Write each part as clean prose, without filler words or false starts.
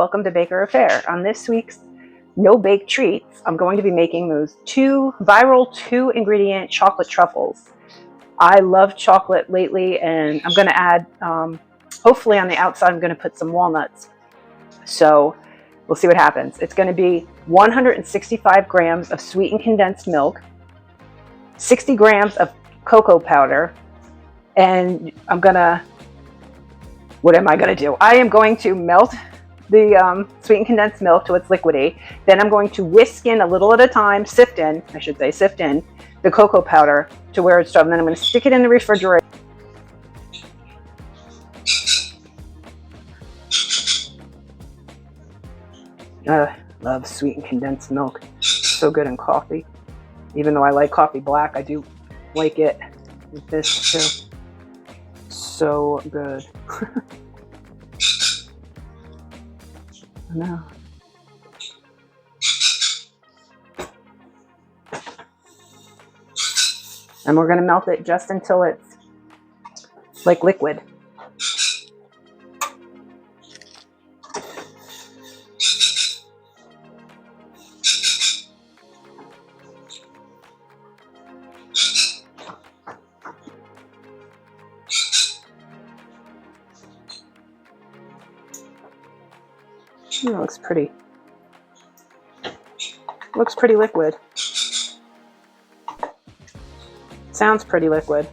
welcome to Baker Affair. On this week's No Bake Treats, I'm going to be making those viral two ingredient chocolate truffles. I love chocolate lately, and I'm going to add, hopefully on the outside, I'm going to put some walnuts. So we'll see what happens. It's going to be 165 grams of sweetened condensed milk, 60 grams of cocoa powder, and what am I going to do? I am going to melt the sweetened condensed milk till it's liquidy. Then I'm going to whisk in a little at a time, sift in the cocoa powder to where it's done. And then I'm going to stick it in the refrigerator. Love sweetened condensed milk. So good in coffee. Even though I like coffee black, I do like it with this too. So good. I know. And we're going to melt it just until it's like liquid. It looks pretty. Looks pretty liquid. Sounds pretty liquid.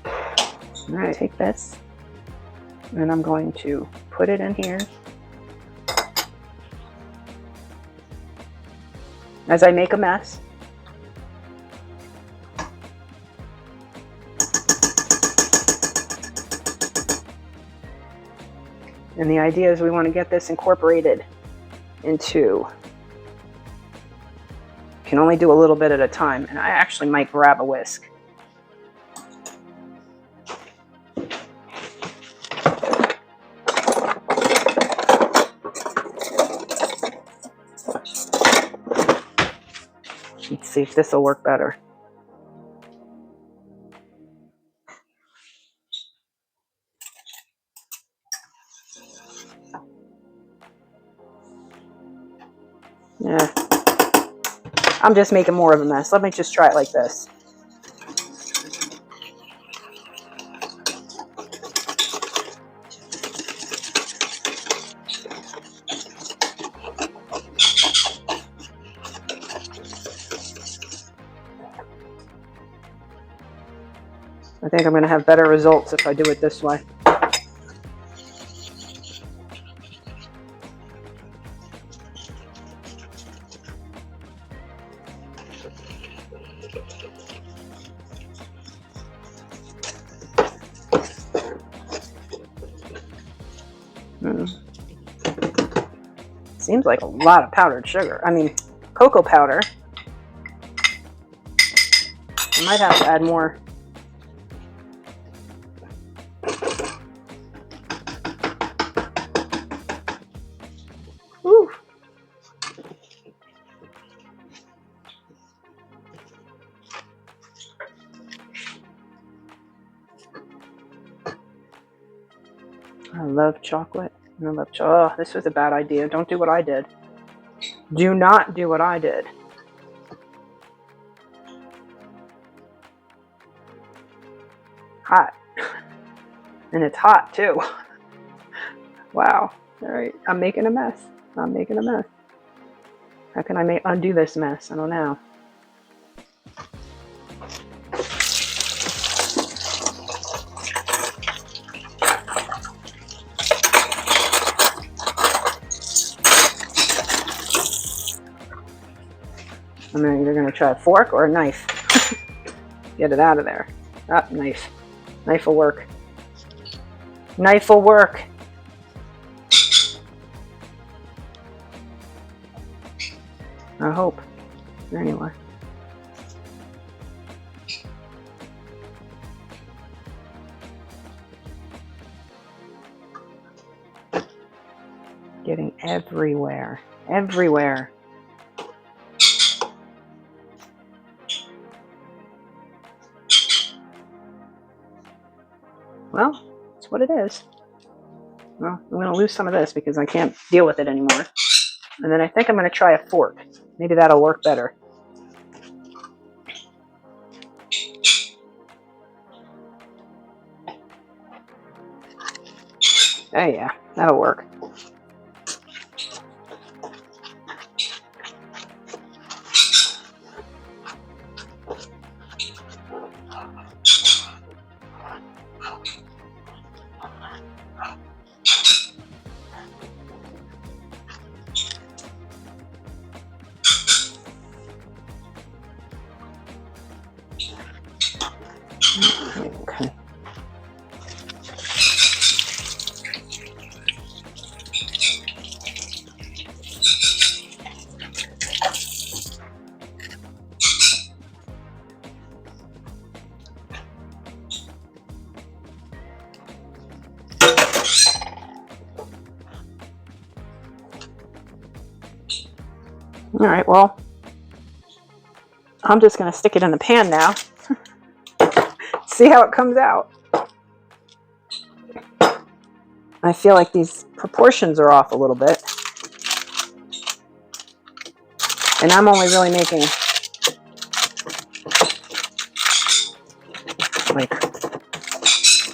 All right, take this, and I'm going to put it in here. As I make a mess. And the idea is we want to get this incorporated into, can only do a little bit at a time, and I actually might grab a whisk. Let's see if this will work better. Yeah, I'm just making more of a mess. Let me just try it like this. I think I'm going to have better results if I do it this way. Seems like a lot of powdered sugar. I mean, cocoa powder. I might have to add more. Whew. I love chocolate. Oh, this was a bad idea. Don't do what I did. Do not do what I did. Hot. And it's hot too. Wow. All right. I'm making a mess. How can I undo this mess? I don't know. I'm either going to try a fork or a knife. Get it out of there. Ah, knife. Knife will work. Knife will work. I hope. Anyway. Getting everywhere. Everywhere. Well, that's what it is. Well, I'm going to lose some of this because I can't deal with it anymore. And then I think I'm going to try a fork. Maybe that'll work better. Oh yeah, that'll work. Okay. All right, well, I'm just going to stick it in the pan now. See how it comes out. I feel like these proportions are off a little bit. And I'm only really making like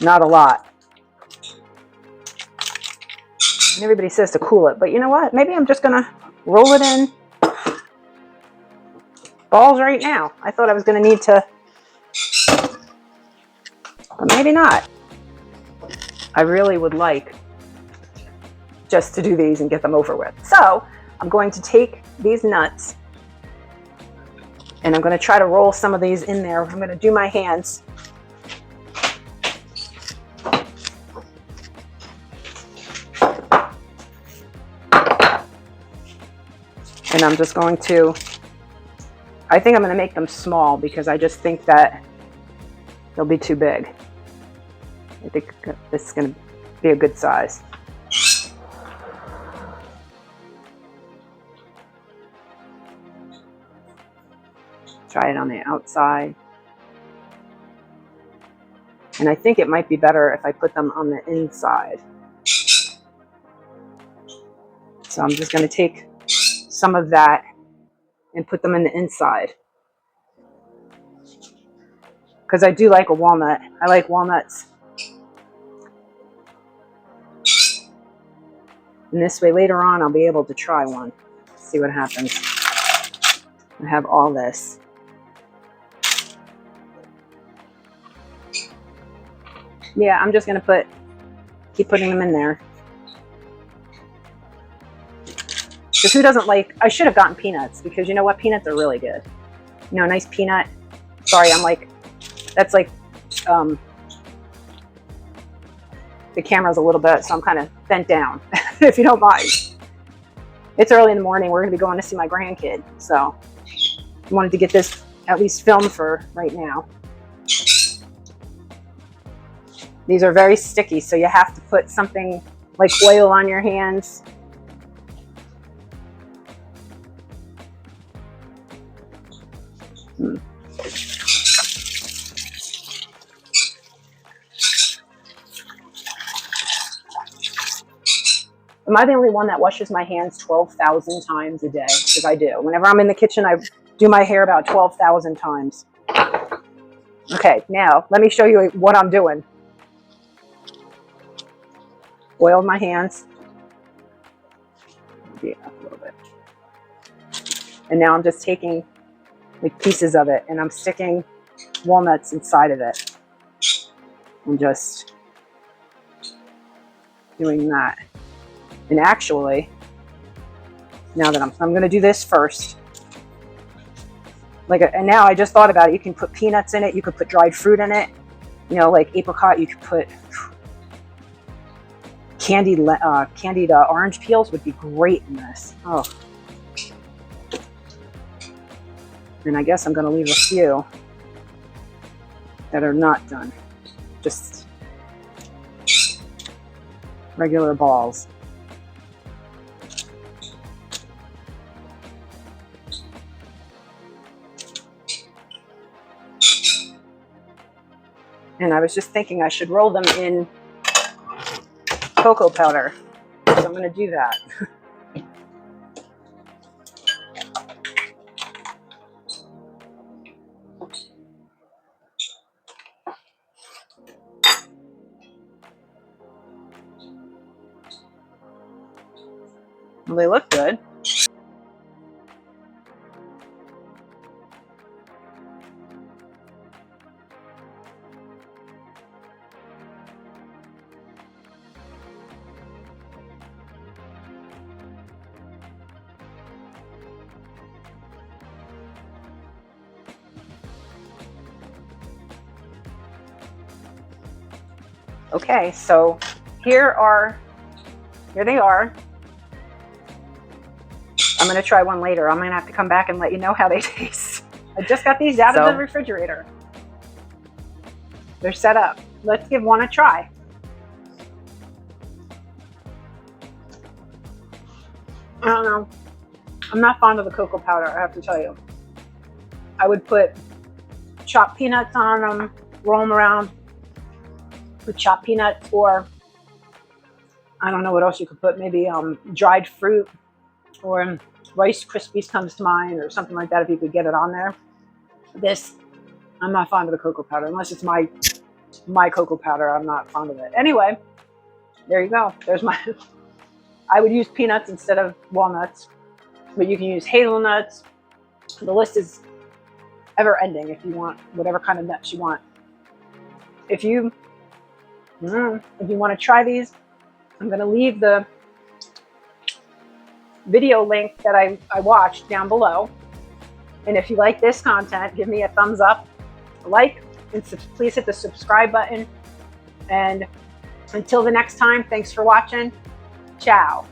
not a lot. And everybody says to cool it, but you know what? Maybe I'm just going to roll it in balls right now. I thought I was going to need to, but maybe not. I really would like just to do these and get them over with. So I'm going to take these nuts and I'm going to try to roll some of these in there. I'm going to do my hands. And I'm just going to, I think I'm going to make them small because I just think that they'll be too big. I think this is going to be a good size. Try it on the outside. And I think it might be better if I put them on the inside. So I'm just going to take some of that and put them in the inside. Because I do like a walnut. I like walnuts. And this way later on I'll be able to try one. See what happens. I have all this. Yeah, I'm just going to keep putting them in there. Because who doesn't like, I should have gotten peanuts because you know what? Peanuts are really good. You know, a nice peanut. Sorry, I'm like, that's like, the camera's a little bit, so I'm kind of bent down, if you don't mind. It's early in the morning. We're going to be going to see my grandkid. So I wanted to get this at least filmed for right now. These are very sticky, so you have to put something like oil on your hands. Am I the only one that washes my hands 12,000 times a day? Because I do. Whenever I'm in the kitchen, I do my hair about 12,000 times. Okay, now let me show you what I'm doing. Oiled my hands. Yeah, a little bit. And now I'm just taking like pieces of it and I'm sticking walnuts inside of it. And just doing that. And actually, now that I'm going to do this first. And now I just thought about it. You can put peanuts in it. You could put dried fruit in it. You know, like apricot. You could put candied orange peels would be great in this. Oh. And I guess I'm going to leave a few that are not done. Just regular balls. And I was just thinking I should roll them in cocoa powder. So I'm going to do that. Well, they look good. Okay, so here they are. I'm going to try one later. I'm going to have to come back and let you know how they taste. I just got these out of the refrigerator. They're set up. Let's give one a try. I don't know. I'm not fond of the cocoa powder, I have to tell you. I would put chopped peanuts on them, roll them around with chopped peanuts, or I don't know what else you could put. Maybe dried fruit, or Rice Krispies comes to mind, or something like that if you could get it on there. This, I'm not fond of the cocoa powder. Unless it's my cocoa powder, I'm not fond of it. Anyway, there you go. There's my... I would use peanuts instead of walnuts, but you can use hazelnuts. The list is ever ending if you want whatever kind of nuts you want. If you want to try these, I'm going to leave the video link that I watched down below. And if you like this content, give me a thumbs up, like, and please hit the subscribe button. And until the next time, thanks for watching. Ciao.